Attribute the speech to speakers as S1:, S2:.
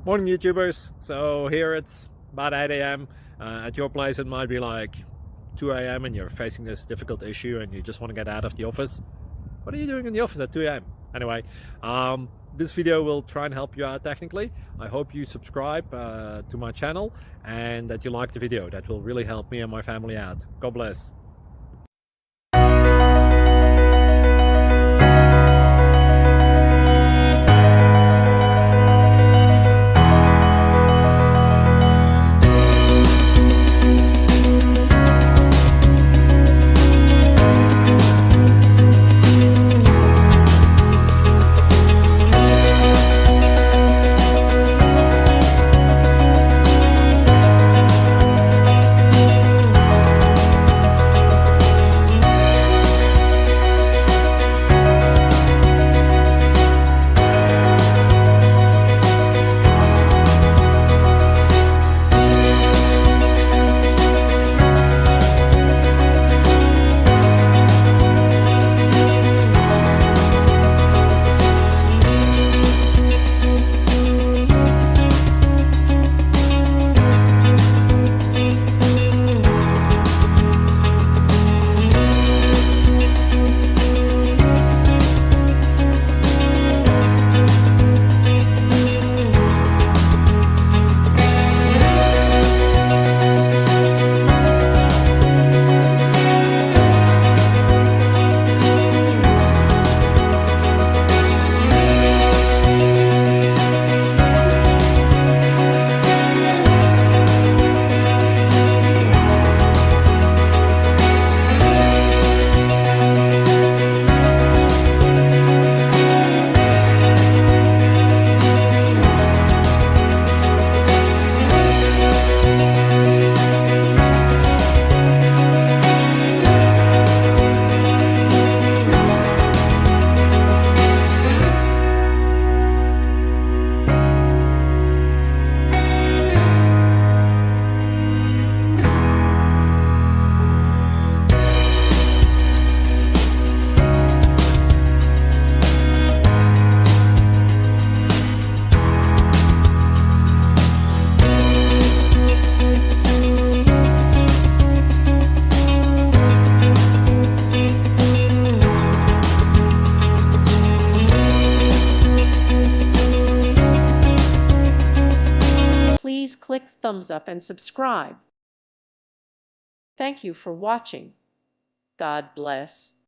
S1: Morning YouTubers. So here it's about 8 a.m. At your place it might be like 2 a.m. and you're facing this difficult issue and you just want to get out of the office. What are you doing in the office at 2 a.m.? Anyway, this video will try and help you out technically. I hope you subscribe to my channel and that you like the video. That will really help me and my family out. God bless.
S2: Please click thumbs up and subscribe. Thank you for watching. God bless.